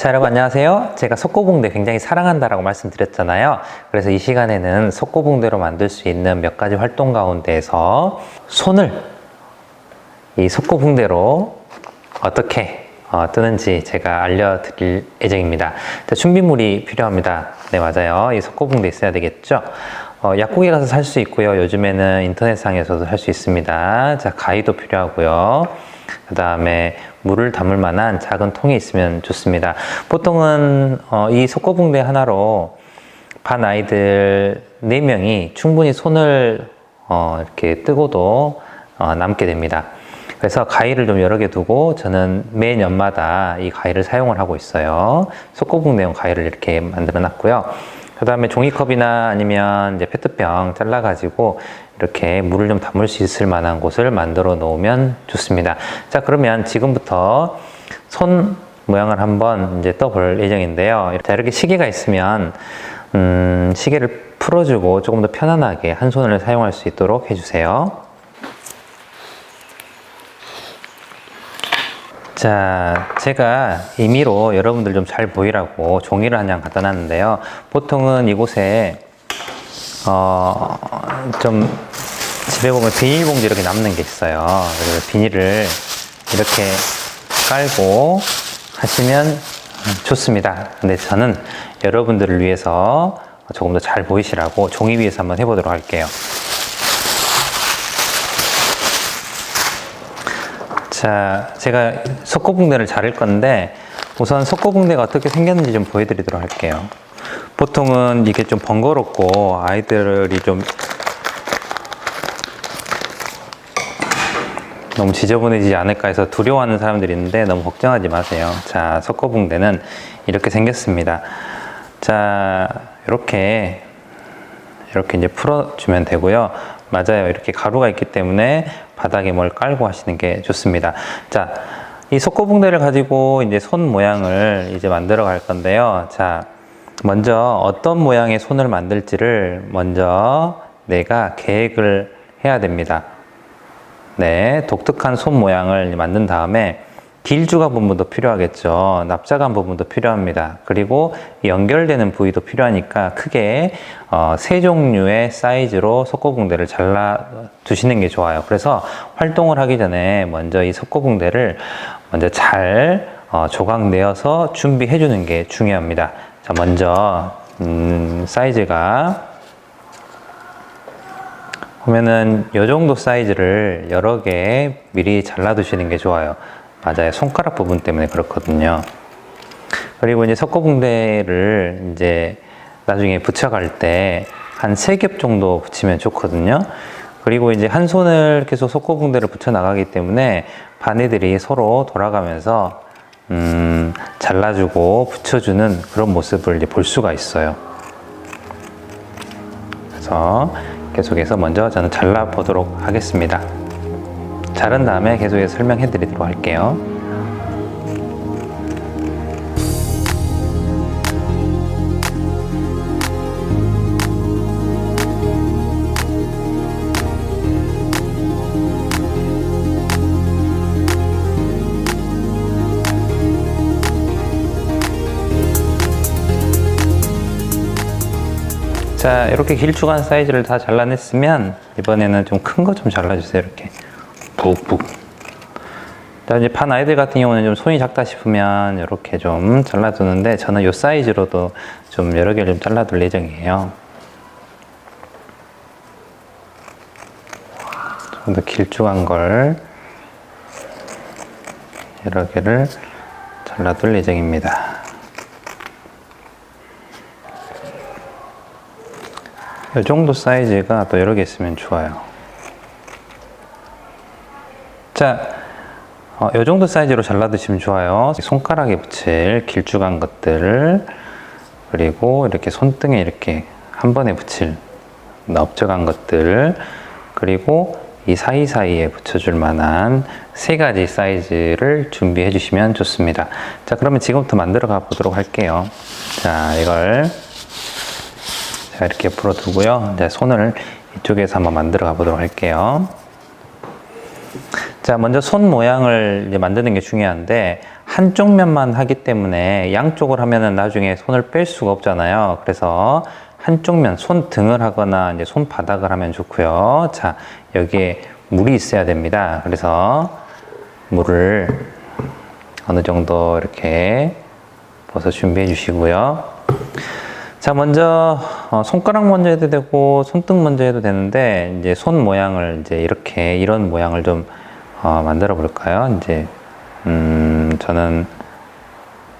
자, 여러분 안녕하세요. 제가 석고붕대 굉장히 사랑한다라고 말씀드렸잖아요. 그래서 이 시간에는 석고붕대로 만들 수 있는 몇 가지 활동 가운데에서 손을 이 석고붕대로 어떻게 뜨는지 제가 알려드릴 예정입니다. 자, 준비물이 필요합니다. 네, 맞아요. 이 석고붕대 있어야 되겠죠. 약국에 가서 살 수 있고요. 요즘에는 인터넷상에서도 살 수 있습니다. 자, 가위도 필요하고요. 그 다음에 물을 담을 만한 작은 통이 있으면 좋습니다. 보통은 이 석고붕대 하나로 반 아이들 4명이 충분히 손을 이렇게 뜨고도 남게 됩니다. 그래서 가위를 좀 여러 개 두고 저는 매년마다 이 가위를 사용을 하고 있어요. 석고붕대용 가위를 이렇게 만들어 놨고요. 그 다음에 종이컵이나 아니면 이제 페트병 잘라가지고 이렇게 물을 좀 담을 수 있을 만한 곳을 만들어 놓으면 좋습니다. 자, 그러면 지금부터 손 모양을 한번 이제 떠볼 예정인데요. 자, 이렇게 시계가 있으면 시계를 풀어주고 조금 더 편안하게 한 손을 사용할 수 있도록 해주세요. 자, 제가 임의로 여러분들 좀 잘 보이라고 종이를 한 장 갖다 놨는데요. 보통은 이곳에 좀 집에 보면 비닐봉지 이렇게 남는 게 있어요. 그래서 비닐을 이렇게 깔고 하시면 좋습니다. 근데 저는 여러분들을 위해서 조금 더 잘 보이시라고 종이 위에서 한번 해보도록 할게요. 자, 제가 석고붕대를 자를 건데 우선 석고붕대가 어떻게 생겼는지 좀 보여드리도록 할게요. 보통은 이게 좀 번거롭고 아이들이 좀 너무 지저분해지지 않을까 해서 두려워하는 사람들이 있는데 너무 걱정하지 마세요. 자, 석고붕대는 이렇게 생겼습니다. 자, 이렇게 이제 풀어주면 되고요. 맞아요. 이렇게 가루가 있기 때문에 바닥에 뭘 깔고 하시는 게 좋습니다. 자, 이 석고붕대를 가지고 이제 손 모양을 이제 만들어 갈 건데요. 자, 먼저 어떤 모양의 손을 만들지를 먼저 내가 계획을 해야 됩니다. 네, 독특한 손 모양을 만든 다음에 길쭉한 부분도 필요하겠죠. 납작한 부분도 필요합니다. 그리고 연결되는 부위도 필요하니까 크게 3종류의 사이즈로 석고붕대를 잘라 두시는 게 좋아요. 그래서 활동을 하기 전에 먼저 이 석고붕대를 먼저 잘 조각 내어서 준비해 주는 게 중요합니다. 자, 먼저 사이즈가 보면은 이 정도 사이즈를 여러 개 미리 잘라 두시는 게 좋아요. 맞아요. 손가락 부분 때문에 그렇거든요. 그리고 이제 석고붕대를 이제 나중에 붙여갈 때 한 3겹 정도 붙이면 좋거든요. 그리고 이제 한 손을 계속 석고붕대를 붙여 나가기 때문에 바늘들이 서로 돌아가면서 잘라주고 붙여주는 그런 모습을 이제 볼 수가 있어요. 그래서 계속해서 먼저 저는 잘라 보도록 하겠습니다. 자른 다음에 계속해서 설명해 드리도록 할게요. 자, 이렇게 길쭉한 사이즈를 다 잘라냈으면 이번에는 좀 큰 거 좀 잘라주세요. 이렇게 푹푹. 자, 이제 반 아이들 같은 경우는 좀 손이 작다 싶으면 이렇게 좀 잘라두는데 저는 이 사이즈로도 좀 여러 개를 좀 잘라둘 예정이에요. 좀 더 길쭉한 걸 여러 개를 잘라둘 예정입니다. 이 정도 사이즈가 또 여러 개 있으면 좋아요. 자, 이 정도 사이즈로 잘라두시면 좋아요. 손가락에 붙일 길쭉한 것들을, 그리고 이렇게 손등에 이렇게 한 번에 붙일 넓적한 것들, 그리고 이 사이사이에 붙여줄 만한 3가지 사이즈를 준비해 주시면 좋습니다. 자, 그러면 지금부터 만들어 가 보도록 할게요. 자, 이걸 자, 이렇게 풀어두고요. 이제 손을 이쪽에서 한번 만들어 가 보도록 할게요. 자, 먼저 손 모양을 이제 만드는 게 중요한데 한쪽 면만 하기 때문에 양쪽을 하면은 나중에 손을 뺄 수가 없잖아요. 그래서 한쪽 면, 손등을 하거나 이제 손바닥을 하면 좋고요. 자, 여기에 물이 있어야 됩니다. 그래서 물을 어느 정도 이렇게 부어서 준비해 주시고요. 자, 먼저 손가락 먼저 해도 되고 손등 먼저 해도 되는데 이제 손 모양을 이제 이렇게 이런 모양을 좀 만들어 볼까요? 이제 저는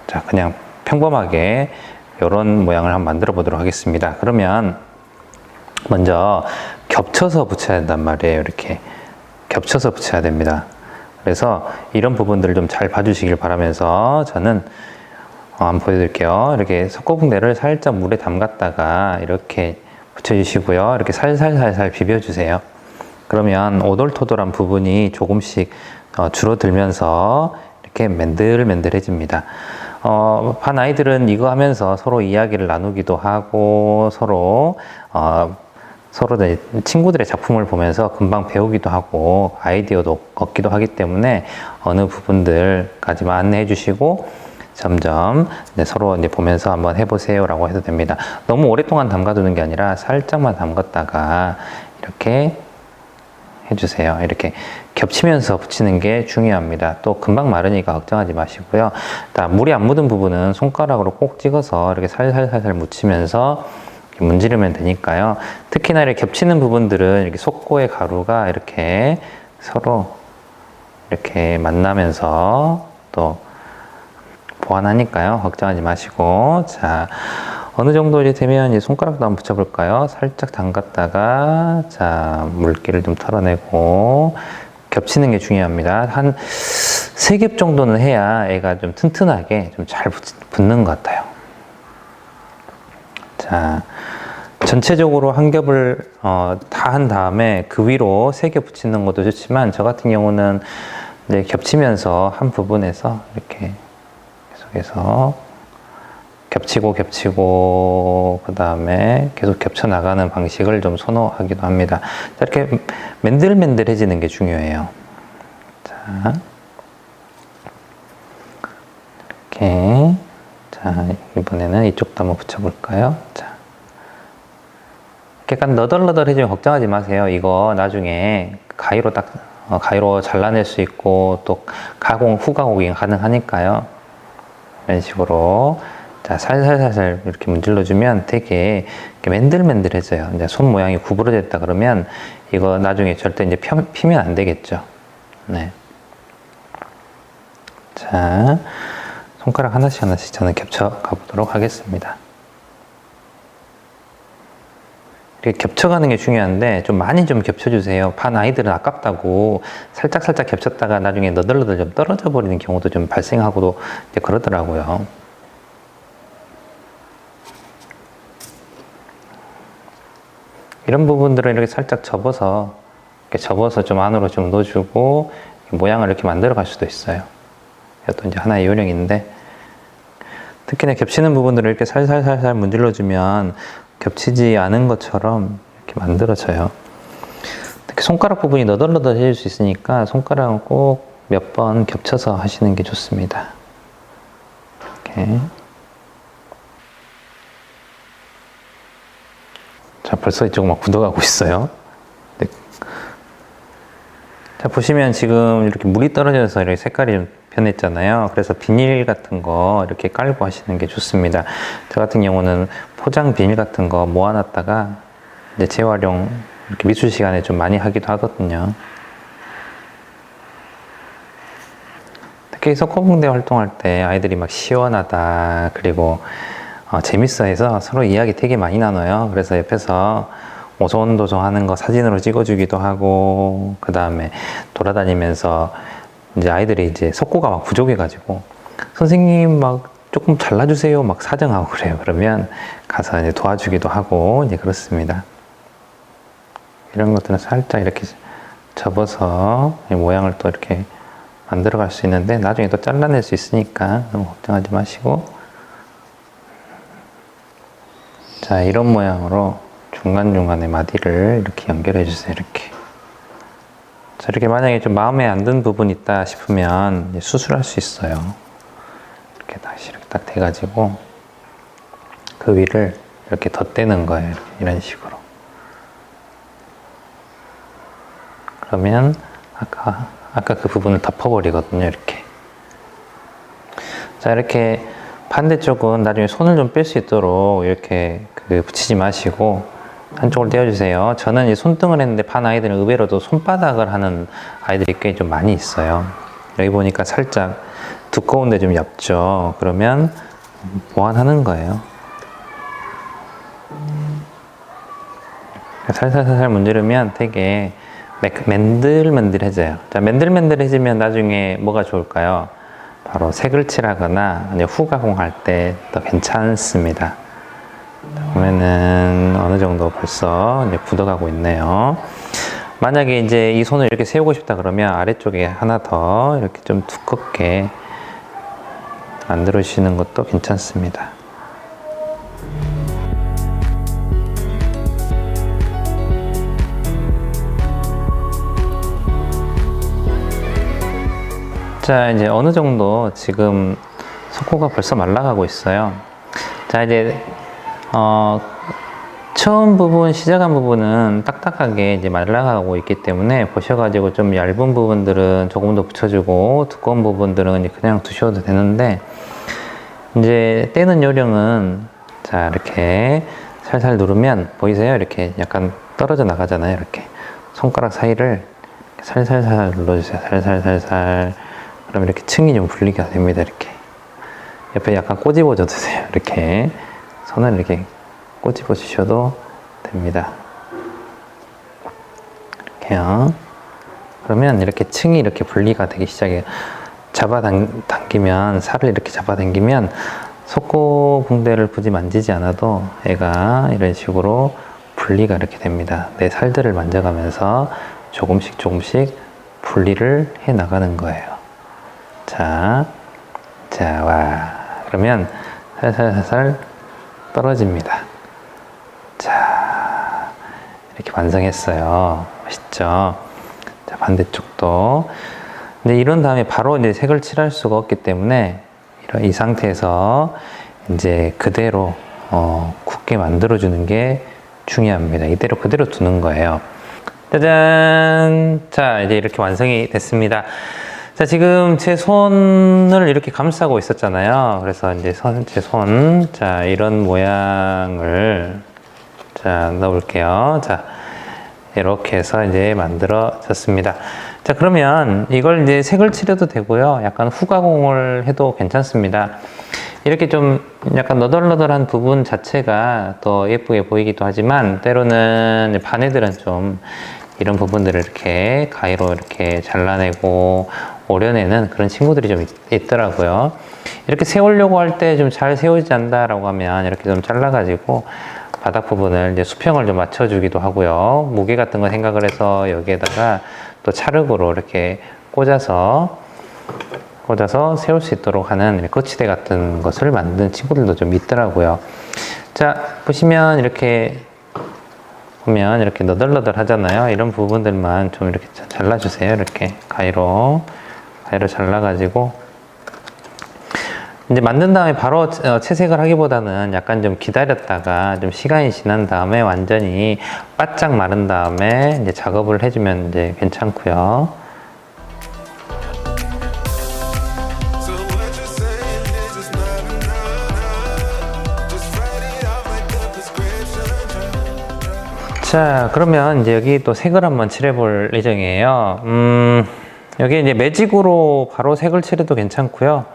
자 그냥 평범하게 이런 모양을 한번 만들어 보도록 하겠습니다. 그러면 먼저 겹쳐서 붙여야 된단 말이에요. 이렇게 겹쳐서 붙여야 됩니다. 그래서 이런 부분들을 좀 잘 봐주시길 바라면서 저는 한번 보여드릴게요. 이렇게 석고붕대를 살짝 물에 담갔다가 이렇게 붙여주시고요. 이렇게 살살살살 비벼주세요. 그러면 오돌토돌한 부분이 조금씩 줄어들면서 이렇게 맨들맨들해집니다. 반 아이들은 이거 하면서 서로 이야기를 나누기도 하고 서로 친구들의 작품을 보면서 금방 배우기도 하고 아이디어도 얻기도 하기 때문에 어느 부분들까지만 안내해 주시고 점점 서로 이제 보면서 한번 해보세요라고 해도 됩니다. 너무 오랫동안 담가두는 게 아니라 살짝만 담갔다가 이렇게 해주세요. 이렇게 겹치면서 붙이는 게 중요합니다. 또 금방 마르니까 걱정하지 마시고요. 물이 안 묻은 부분은 손가락으로 꼭 찍어서 이렇게 살살살살 묻히면서 문지르면 되니까요. 특히나 이렇게 겹치는 부분들은 이렇게 속고의 가루가 이렇게 서로 이렇게 만나면서 또 보완하니까요. 걱정하지 마시고. 자, 어느 정도 이제 되면 이제 손가락도 한번 붙여볼까요? 살짝 담갔다가, 자, 물기를 좀 털어내고, 겹치는 게 중요합니다. 한 3겹 정도는 해야 애가 좀 튼튼하게 좀 잘 붙는 것 같아요. 자, 전체적으로 한 겹을 다 한 다음에 그 위로 3겹 붙이는 것도 좋지만, 저 같은 경우는 이제 겹치면서 한 부분에서 이렇게 계속해서 겹치고 그 다음에 계속 겹쳐 나가는 방식을 좀 선호하기도 합니다. 자, 이렇게 맨들맨들해지는 게 중요해요. 자, 이렇게 자 이번에는 이쪽도 한번 붙여볼까요? 자, 약간 너덜너덜해지면 걱정하지 마세요. 이거 나중에 가위로 잘라낼 수 있고 또 후가공이 가능하니까요. 이런 식으로 자 살살살살 이렇게 문질러주면 되게 맨들맨들해져요. 이제 손 모양이 구부러져 있다 그러면 이거 나중에 절대 이제 피면 안 되겠죠. 네. 자, 손가락 하나씩 저는 겹쳐 가보도록 하겠습니다. 이렇게 겹쳐가는 게 중요한데 좀 많이 좀 겹쳐주세요. 반 아이들은 아깝다고 살짝 겹쳤다가 나중에 너덜너덜 좀 떨어져 버리는 경우도 좀 발생하고도 이제 그러더라고요. 이런 부분들은 이렇게 살짝 접어서 좀 안으로 좀 넣어주고 모양을 이렇게 만들어 갈 수도 있어요. 이것도 이제 하나의 요령인데 특히나 겹치는 부분들을 이렇게 살살살살 문질러주면 겹치지 않은 것처럼 이렇게 만들어져요. 특히 손가락 부분이 너덜너덜해질 수 있으니까 손가락은 꼭 몇 번 겹쳐서 하시는 게 좋습니다. 이렇게. 자, 벌써 이쪽 막 굳어가고 있어요. 네. 자, 보시면 지금 이렇게 물이 떨어져서 이렇게 색깔이 좀 변했잖아요. 그래서 비닐 같은 거 이렇게 깔고 하시는 게 좋습니다. 저 같은 경우는 포장 비닐 같은 거 모아놨다가 이제 재활용 이렇게 미술 시간에 좀 많이 하기도 하거든요. 특히 석고붕대 활동할 때 아이들이 막 시원하다 그리고 재밌어 해서 서로 이야기 되게 많이 나눠요. 그래서 옆에서 오손도손 하는 거 사진으로 찍어주기도 하고 그 다음에 돌아다니면서 이제 아이들이 이제 석고가 막 부족해가지고 선생님 막 조금 잘라주세요 막 사정하고 그래요. 그러면 가서 이제 도와주기도 하고 이제 그렇습니다. 이런 것들은 살짝 이렇게 접어서 모양을 또 이렇게 만들어 갈 수 있는데 나중에 또 잘라낼 수 있으니까 너무 걱정하지 마시고 자 이런 모양으로 중간중간에 마디를 이렇게 연결해 주세요. 이렇게 자 이렇게 만약에 좀 마음에 안 드는 부분이 있다 싶으면 수술할 수 있어요. 이렇게 다시 이렇게 딱 돼가지고 그 위를 이렇게 덧대는 거예요. 이런 식으로. 그러면 아까 그 부분을 덮어버리거든요. 이렇게. 자, 이렇게 반대쪽은 나중에 손을 좀 뺄 수 있도록 이렇게 붙이지 마시고 한쪽을 떼어주세요. 저는 이 손등을 했는데 반 아이들은 의외로도 손바닥을 하는 아이들이 꽤 좀 많이 있어요. 여기 보니까 살짝 두꺼운데 좀 얇죠. 그러면 보완하는 거예요. 살살살살 문지르면 되게 맨들맨들해져요. 자, 맨들맨들해지면 나중에 뭐가 좋을까요? 바로 색을 칠하거나 후가공할 때 더 괜찮습니다. 보면은 어느 정도 벌써 이제 굳어가고 있네요. 만약에 이제 이 손을 이렇게 세우고 싶다 그러면 아래쪽에 하나 더 이렇게 좀 두껍게 만들어 주시는 것도 괜찮습니다. 자, 이제 어느 정도 지금 석고가 벌써 말라가고 있어요. 자, 이제 처음 부분, 시작한 부분은 딱딱하게 이제 말라가고 있기 때문에 보셔가지고 좀 얇은 부분들은 조금 더 붙여주고 두꺼운 부분들은 그냥 두셔도 되는데, 이제 떼는 요령은 자, 이렇게 살살 누르면 보이세요? 이렇게 약간 떨어져 나가잖아요. 이렇게 손가락 사이를 살살살살 눌러주세요. 살살살살. 그럼 이렇게 층이 좀 분리가 됩니다. 이렇게 옆에 약간 꼬집어줘 주세요. 이렇게 손을 이렇게 꼬집어 주셔도 됩니다. 이렇게요. 그러면 이렇게 층이 이렇게 분리가 되기 시작해요. 잡아당기면, 살을 이렇게 잡아당기면 속고붕대를 굳이 만지지 않아도 애가 이런 식으로 분리가 이렇게 됩니다. 내 살들을 만져가면서 조금씩 분리를 해 나가는 거예요. 자, 와. 그러면 살살살살 떨어집니다. 자, 이렇게 완성했어요. 멋있죠? 자, 반대쪽도. 근데 이런 다음에 바로 이제 색을 칠할 수가 없기 때문에 이 상태에서 이제 그대로 굳게 만들어주는 게 중요합니다. 이대로 그대로 두는 거예요. 짜잔! 자, 이제 이렇게 완성이 됐습니다. 자, 지금 제 손을 이렇게 감싸고 있었잖아요. 그래서 이제 제 손, 자, 이런 모양을, 자, 넣어볼게요. 자, 이렇게 해서 이제 만들어졌습니다. 자, 그러면 이걸 이제 색을 칠해도 되고요. 약간 후가공을 해도 괜찮습니다. 이렇게 좀 약간 너덜너덜한 부분 자체가 더 예쁘게 보이기도 하지만, 때로는 반애들은 좀 이런 부분들을 이렇게 가위로 이렇게 잘라내고 오려내는 그런 친구들이 좀 있더라고요. 이렇게 세우려고 할 때 좀 잘 세우지 않는다라고 하면 이렇게 좀 잘라가지고 바닥 부분을 이제 수평을 좀 맞춰주기도 하고요. 무게 같은 거 생각을 해서 여기에다가 또 찰흙으로 이렇게 꽂아서 세울 수 있도록 하는 거치대 같은 것을 만든 친구들도 좀 있더라고요. 자, 보시면 이렇게 보면 이렇게 너덜너덜 하잖아요. 이런 부분들만 좀 이렇게 잘라주세요. 이렇게 가위로 잘라가지고 이제 만든 다음에 바로 채색을 하기보다는 약간 좀 기다렸다가 좀 시간이 지난 다음에 완전히 바짝 마른 다음에 이제 작업을 해주면 이제 괜찮고요. 자, 그러면 이제 여기 또 색을 한번 칠해 볼 예정이에요. 여기 이제 매직으로 바로 색을 칠해도 괜찮고요.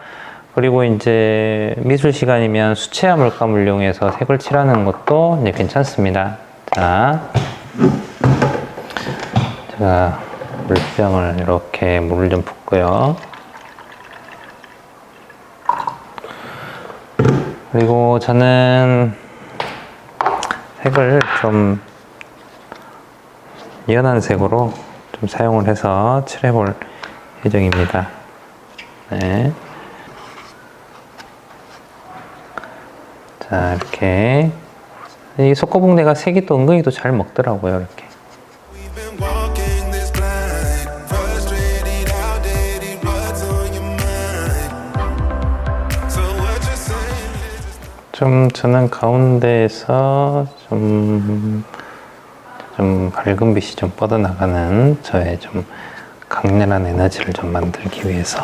그리고 이제 미술 시간이면 수채화 물감을 이용해서 색을 칠하는 것도 이제 괜찮습니다. 자, 제가 물병을 이렇게 물을 좀 붓고요. 그리고 저는 색을 좀 연한 색으로 좀 사용을 해서 칠해볼 예정입니다. 네. 자, 이렇게 이 속고붕대가 색이 또 은근히 또 잘 먹더라고요. 이렇게. 좀 저는 가운데에서 좀 밝은 빛이 좀 뻗어나가는 저의 좀 강렬한 에너지를 좀 만들기 위해서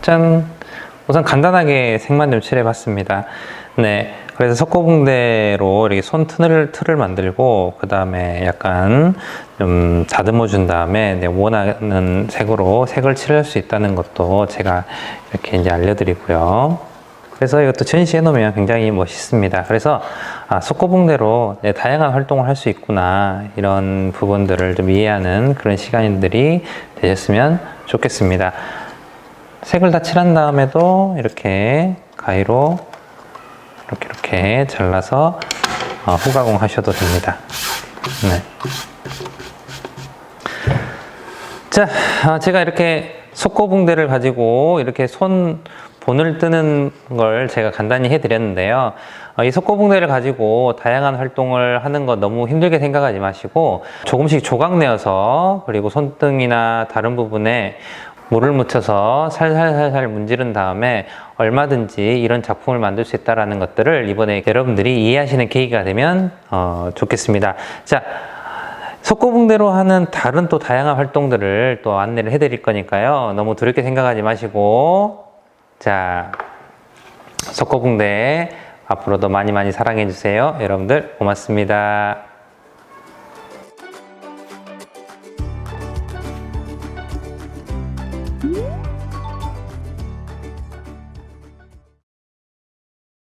짠! 우선 간단하게 색만 좀 칠해봤습니다. 네, 그래서 석고붕대로 이렇게 손 틀을 만들고 그 다음에 약간 좀 다듬어 준 다음에 네, 원하는 색으로 색을 칠할 수 있다는 것도 제가 이렇게 이제 알려드리고요. 그래서 이것도 전시해 놓으면 굉장히 멋있습니다. 그래서 석고붕대로 네, 다양한 활동을 할 수 있구나, 이런 부분들을 좀 이해하는 그런 시간들이 되셨으면 좋겠습니다. 색을 다 칠한 다음에도 이렇게 가위로 이렇게 잘라서 후가공 하셔도 됩니다. 네. 자, 제가 이렇게 석고붕대를 가지고 이렇게 손 본을 뜨는 걸 제가 간단히 해드렸는데요. 이 석고붕대를 가지고 다양한 활동을 하는 거 너무 힘들게 생각하지 마시고 조금씩 조각 내어서, 그리고 손등이나 다른 부분에 물을 묻혀서 살살살살 문지른 다음에 얼마든지 이런 작품을 만들 수 있다는 것들을 이번에 여러분들이 이해하시는 계기가 되면 좋겠습니다. 자, 석고붕대로 하는 다른 또 다양한 활동들을 또 안내를 해드릴 거니까요. 너무 두렵게 생각하지 마시고, 자, 석고붕대 앞으로도 많이 많이 사랑해 주세요. 여러분들 고맙습니다. 음.